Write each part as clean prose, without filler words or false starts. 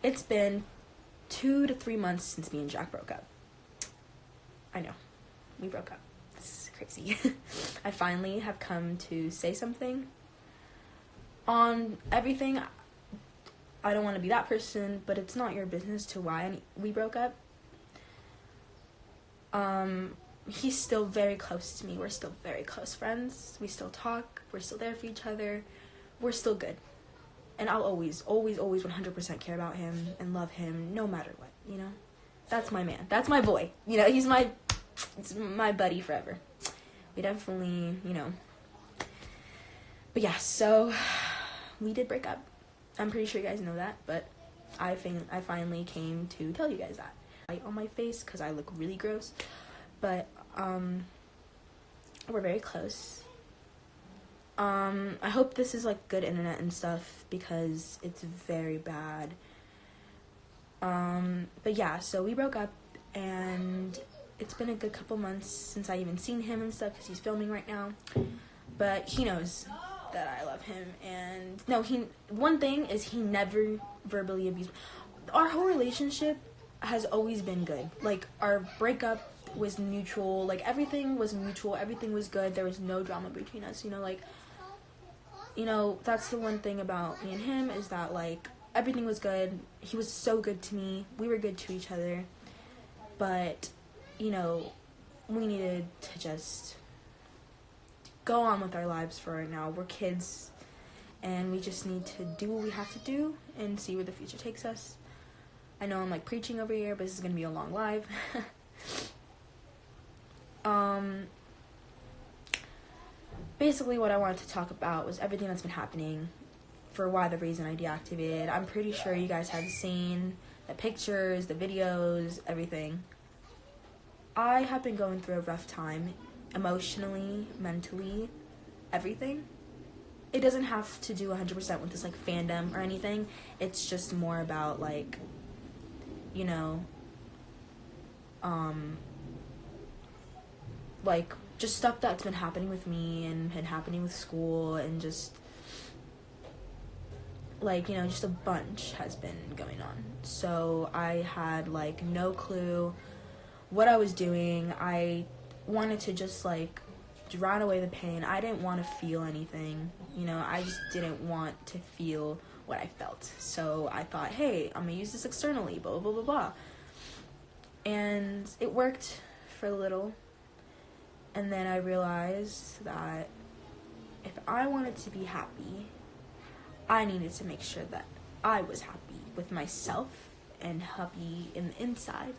It's been 2 to 3 months since me and Jack broke up. I know. We broke up. It's crazy. I finally have come to say something on everything. I don't want to be that person, but it's not your business to why we broke up. He's still very close to me. We're still very close friends. We still talk. We're still there for each other. We're still good. And I'll always 100% care about him and love him no matter what, you know? That's my man. That's my boy. You know, he's my buddy forever. We definitely, you know. But yeah, so we did break up. I'm pretty sure you guys know that, but I finally came to tell you guys that. Light on my face because I look really gross. But we're very close. I hope this is like good internet and stuff because it's very bad. But yeah, so we broke up and it's been a good couple months since I even seen him and stuff because he's filming right now. But he knows that I love him, and no, one thing is he never verbally abused me. Our whole relationship has always been good. Like, our breakup was neutral. Like, everything was mutual. Everything was good. There was no drama between us, you know, like, you know, that's the one thing about me and him is that, like, everything was good. He was so good to me. We were good to each other. But, you know, we needed to just go on with our lives for right now. We're kids, and we just need to do what we have to do and see where the future takes us. I know I'm, like, preaching over here, but this is going to be a long live. Basically, what I wanted to talk about was everything that's been happening for why the reason I deactivated. I'm pretty sure you guys have seen the pictures, the videos, everything. I have been going through a rough time, emotionally, mentally, everything. It doesn't have to do 100% with this, like, fandom or anything. It's just more about, like, you know, like, just stuff that's been happening with me and happening with school and just, like, you know, just a bunch has been going on. So I had, like, no clue what I was doing. I wanted to just, like, drown away the pain. I didn't want to feel anything, you know. I just didn't want to feel what I felt. So I thought, hey, I'm gonna use this externally, blah, blah, blah, blah. And it worked for a little. And then I realized that if I wanted to be happy, I needed to make sure that I was happy with myself and happy in the inside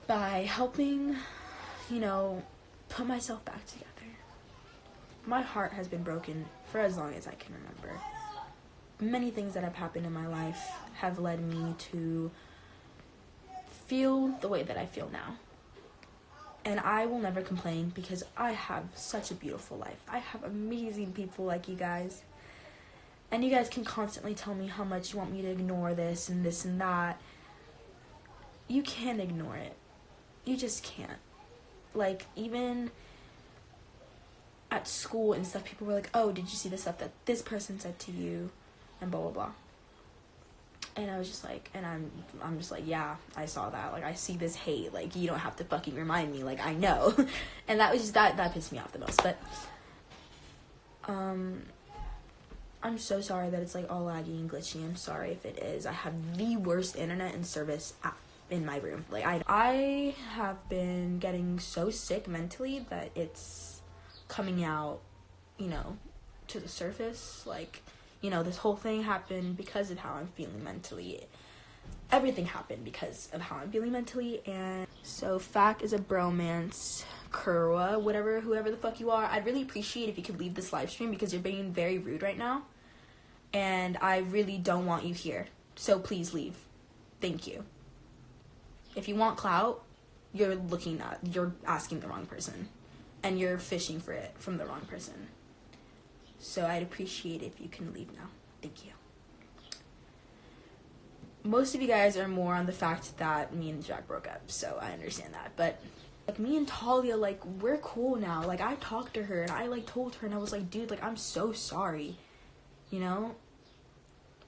by helping, you know, put myself back together. My heart has been broken for as long as I can remember. Many things that have happened in my life have led me to feel the way that I feel now. And I will never complain because I have such a beautiful life. I have amazing people like you guys. And you guys can constantly tell me how much you want me to ignore this and that. You can't ignore it. You just can't. Like, even at school and stuff, people were like, oh, did you see the stuff that this person said to you? And blah, blah, blah. And I was just like, and I'm just like, yeah, I saw that. Like, I see this hate. Like, you don't have to fucking remind me. Like, I know. And that was just, that pissed me off the most. But, I'm so sorry that it's, like, all laggy and glitchy. I'm sorry if it is. I have the worst internet and service in my room. Like, I have been getting so sick mentally that it's coming out, you know, to the surface. Like, you know, this whole thing happened because of how I'm feeling mentally. Everything happened because of how I'm feeling mentally. And so, Fac is a bromance, Kurwa, whoever the fuck you are. I'd really appreciate if you could leave this live stream because you're being very rude right now. And I really don't want you here. So please leave. Thank you. If you want clout, you're asking the wrong person. And you're fishing for it from the wrong person. So I'd appreciate it if you can leave now. Thank you. Most of you guys are more on the fact that me and Jack broke up, so I understand that. But, like, me and Talia, like, we're cool now. Like, I talked to her, and I, like, told her, and I was like, dude, like, I'm so sorry. You know?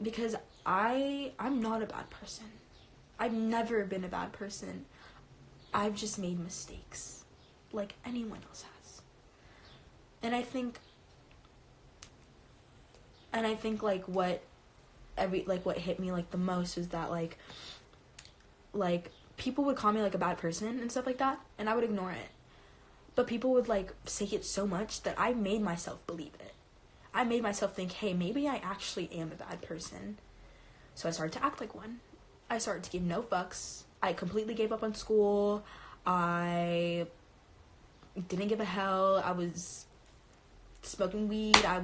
because I'm not a bad person. I've never been a bad person. I've just made mistakes like anyone else has. And I think like what hit me like the most was that like people would call me like a bad person and stuff like that, and I would ignore it. But people would like say it so much that I made myself believe it. I made myself think, hey, maybe I actually am a bad person. So I started to act like one. I started to give no fucks. I completely gave up on school. I didn't give a hell. I was smoking weed. I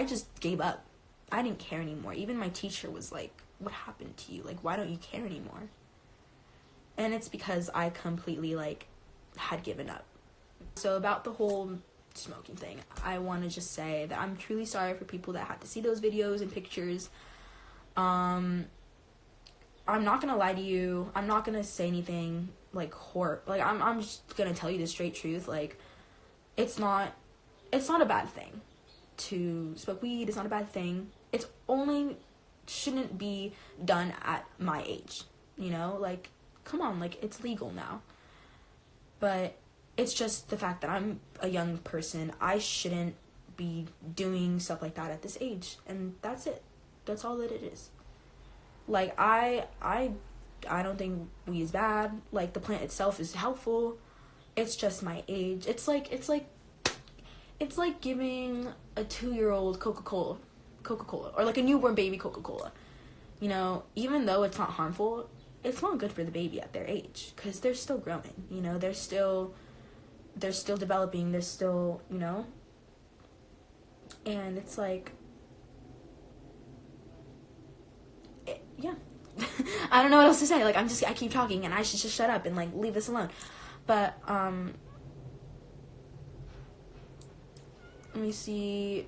just gave up. I didn't care anymore. Even my teacher was like, what happened to you? Like, why don't you care anymore? And it's because I completely like had given up. So about the whole smoking thing, I want to just say that I'm truly sorry for people that had to see those videos and pictures. I'm not gonna lie to you. I'm not gonna say anything like like I'm just gonna tell you the straight truth. Like, it's not a bad thing to smoke weed. It's not a bad thing. It's only shouldn't be done at my age. You know, like, come on, like, it's legal now. But it's just the fact that I'm a young person. I shouldn't be doing stuff like that at this age, and that's it. That's all that it is. Like, I don't think weed is bad. Like, the plant itself is helpful. It's just my age. It's like giving a 2-year-old Coca-Cola, or like a newborn baby Coca-Cola. You know, even though it's not harmful, it's not good for the baby at their age, because they're still growing. You know, they're still developing. They're still, you know, and it's like, yeah. I don't know what else to say. Like, I keep talking, and I should just shut up and like leave this alone. But let me see.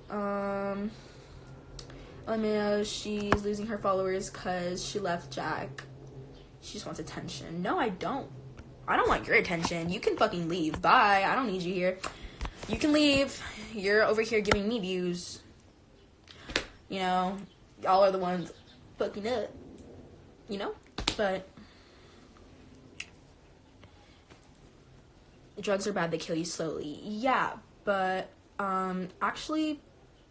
Lamia, she's losing her followers because she left Jack. She just wants attention. No, I don't. I don't want your attention. You can fucking leave. Bye. I don't need you here. You can leave. You're over here giving me views. You know, y'all are the ones fucking up. You know? But drugs are bad. They kill you slowly. Yeah, but actually,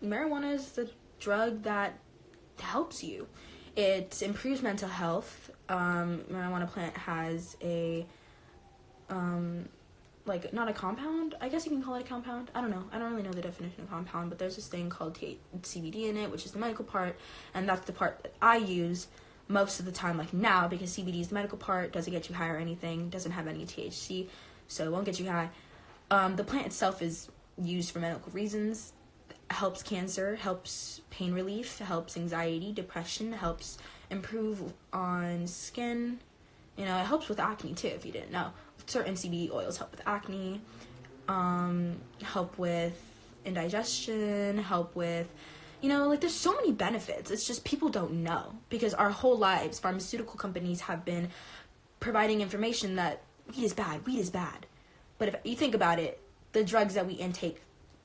marijuana is the drug that helps you. It improves mental health. Marijuana plant has a like, not a compound, I guess you can call it a compound, I don't know, I don't really know the definition of compound, but there's this thing called CBD in it, which is the medical part, and that's the part that I use most of the time, like now, because CBD is the medical part, doesn't get you high or anything, doesn't have any THC, so it won't get you high. The plant itself is used for medical reasons, helps cancer, helps pain relief, helps anxiety, depression, helps improve on skin, you know, it helps with acne too, if you didn't know. Certain CBD oils help with acne, help with indigestion, help with, you know, like, there's so many benefits. It's just people don't know, because our whole lives, pharmaceutical companies have been providing information that weed is bad. But if you think about it, the drugs that we intake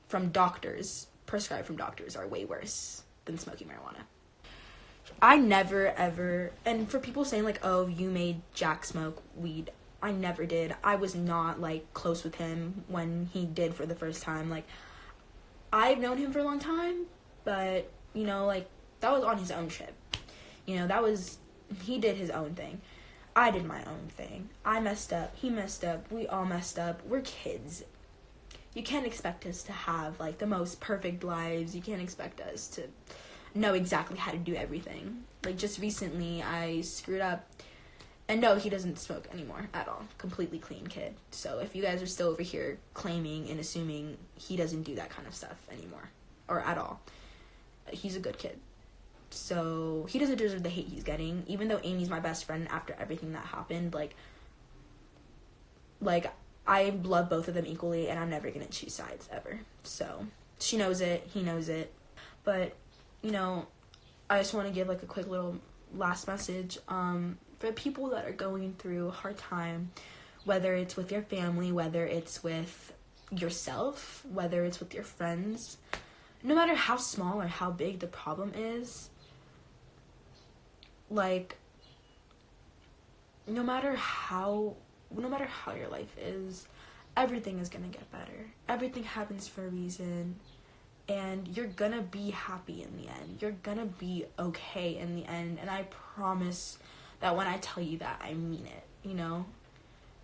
from doctors, prescribed from doctors, are way worse than smoking marijuana. I never ever, and for people saying like, oh, you made Jack smoke weed, I never did. I was not like close with him when he did for the first time. Like, I've known him for a long time, but, you know, like, that was on his own trip. You know, he did his own thing. I did my own thing. I messed up. He messed up. We all messed up. We're kids. You can't expect us to have like the most perfect lives. You can't expect us to know exactly how to do everything. Like, just recently I screwed up, and no, he doesn't smoke anymore at all. Completely clean kid. So if you guys are still over here claiming and assuming he doesn't do that kind of stuff anymore or at all, he's a good kid. So he doesn't deserve the hate he's getting, even though Amy's my best friend after everything that happened. Like I love both of them equally, and I'm never gonna choose sides ever. So she knows it, he knows it. But, you know, I just want to give like a quick little last message for people that are going through a hard time, whether it's with your family, whether it's with yourself, whether it's with your friends. No matter how small or how big the problem is, like, no matter how your life is, everything is gonna get better. Everything happens for a reason, and you're gonna be happy in the end. You're gonna be okay in the end, and I promise that when I tell you that, I mean it, you know?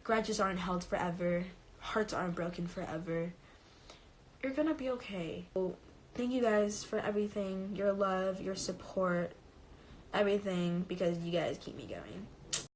Grudges aren't held forever. Hearts aren't broken forever. You're gonna be okay. So, thank you guys for everything, your love, your support, everything, because you guys keep me going.